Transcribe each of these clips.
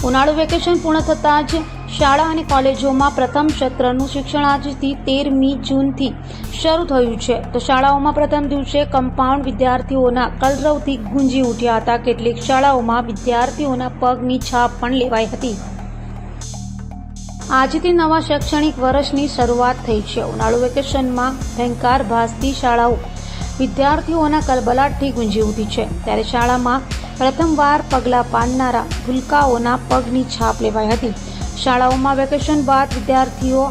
ઉનાળુ વેકેશન પૂર્ણ થતાં જ શાળા અને કોલેજોમાં પ્રથમ સત્રનું શિક્ષણ આજથી 13મી જૂનથી શરૂ થયું છે. તો શાળાઓમાં પ્રથમ દિવસે કમ્પાઉન્ડ વિદ્યાર્થીઓના કલરવથી ગુંજી ઉઠ્યા હતા. કેટલીક શાળાઓમાં વિદ્યાર્થીઓના પગની છાપ પણ લેવાઈ હતી. આજથી નવા શૈક્ષણિક વર્ષની શરૂઆત થઈ છે. ઉનાળુ વેકેશનમાં ભયંકર ભાસતી શાળાઓ વિદ્યાર્થીઓના કલબલાટથી ગુંજી ઉઠી છે. ત્યારે શાળામાં પ્રથમવાર પગલાં પાડનારા ભૂલકાઓના પગની છાપ લેવાઈ હતી. શાળાઓમાં વેકેશન બાદ વિદ્યાર્થીઓ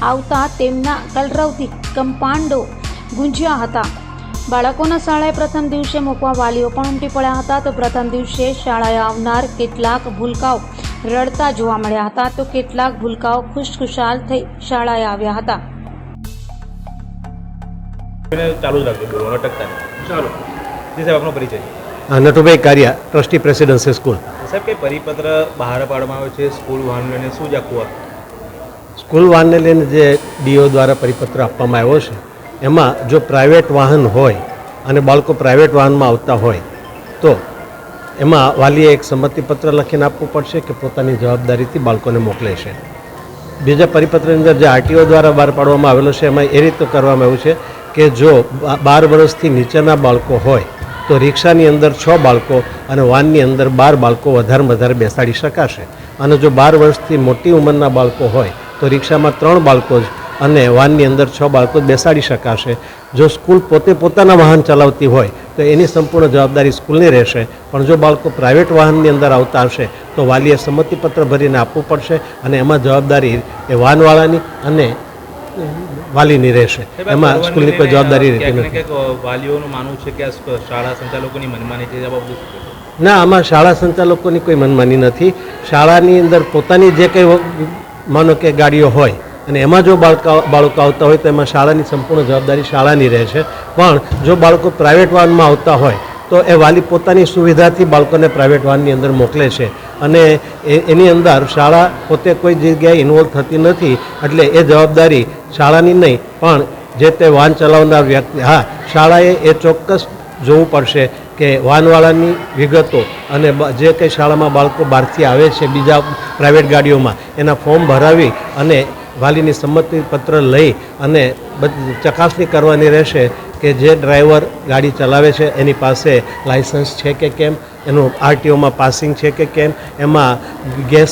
આવતા તેમના કલરવથી કમ્પાઉન્ડો ગુંજ્યા હતા. બાળકોના શાળાએ પ્રથમ દિવસે મૂકવા વાલીઓ પણ ઉમટી પડ્યા હતા. તો પ્રથમ દિવસે શાળાએ આવનાર કેટલાક ભૂલકાઓ રડતા જોવા મળ્યા હતા, તો કેટલાક ભૂલકાઓ ખુશખુશાલ થઈ શાળાએ આવ્યા હતા. ચાલુ જ રાખજો, બોલો અટકતા નહીં. ચાલો જી સાહેબ, આપનો પરિચય. Natubhai Kariya, trustee presidency school. સાહેબ, કંઈ પરિપત્ર બહાર પાડવામાં આવે છે સ્કૂલ વાહન લઈને, શું જ આખું સ્કૂલ વાહનને લઈને જે ડીઓ દ્વારા પરિપત્ર આપવામાં આવ્યો છે, એમાં જો પ્રાઇવેટ વાહન હોય અને બાળકો પ્રાઇવેટ વાહનમાં આવતા હોય તો એમાં વાલીએ એક સંમતિપત્ર લખીને આપવું પડશે કે પોતાની જવાબદારીથી બાળકોને મોકલે છે. બીજા પરિપત્રની અંદર જે આરટીઓ દ્વારા બહાર પાડવામાં આવેલો છે એમાં એ રીતે કરવામાં આવ્યું છે કે જો 12 વર્ષથી નીચેના બાળકો હોય તો રિક્ષાની અંદર 6 બાળકો અને વાનની અંદર 12 બાળકો વધારે બેસાડી શકાશે. અને જો 12 વર્ષથી મોટી ઉંમરના બાળકો હોય તો રિક્ષામાં 3 બાળકો જ અને વાનની અંદર 6 બાળકો બેસાડી શકાશે. જો સ્કૂલ પોતે પોતાના વાહન ચલાવતી હોય તો એની સંપૂર્ણ જવાબદારી સ્કૂલની રહેશે. પણ જો બાળકો પ્રાઇવેટ વાહનની અંદર આવતા હશે તો વાલીએ સંમતિપત્ર ભરીને આપવું પડશે અને એમાં જવાબદારી એ વાહનવાળાની અને વાલીની રહેશે. એમાં સ્કૂલની કોઈ જવાબદારી રહેતી નથી. વાલીઓનું માનવું છે કે આ શાળા સંચાલકોની મનમાની છે. ના, આમાં શાળા સંચાલકોની કોઈ મનમાની નથી. શાળાની અંદર પોતાની જે કંઈ માનો કે ગાડીઓ હોય અને એમાં જો બાળકો આવતા હોય તો એમાં શાળાની સંપૂર્ણ જવાબદારી શાળાની રહે છે. પણ જો બાળકો પ્રાઇવેટ વાહનમાં આવતા હોય તો એ વાલી પોતાની સુવિધાથી બાળકોને પ્રાઇવેટ વાહનની અંદર મોકલે છે અને એની અંદર શાળા પોતે કોઈ જગ્યાએ ઇન્વોલ્વ થતી નથી. એટલે એ જવાબદારી શાળાની નહીં પણ જે તે વાહન ચલાવનાર વ્યક્તિ, હા, શાળાએ એ ચોક્કસ જોવું પડશે કે વાહનવાળાની વિગતો અને જે કંઈ શાળામાં બાળકો બહારથી આવે છે બીજા પ્રાઇવેટ ગાડીઓમાં એના ફોર્મ ભરાવી અને વાલીની સંમતિપત્ર લઈ અને ચકાસણી કરવાની રહેશે કે જે ડ્રાઈવર ગાડી ચલાવે છે એની પાસે લાઇસન્સ છે કે કેમ, એનું આરટીઓમાં પાસિંગ છે કે કેમ, એમાં ગેસ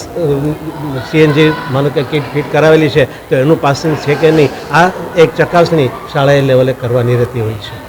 સીએનજી માનો કે કિટ ફિટ કરાવેલી છે તો એનું પાસિંગ છે કે નહીં, આ એક ચકાસણી શાળાએ લેવલે કરવાની રહેતી હોય છે.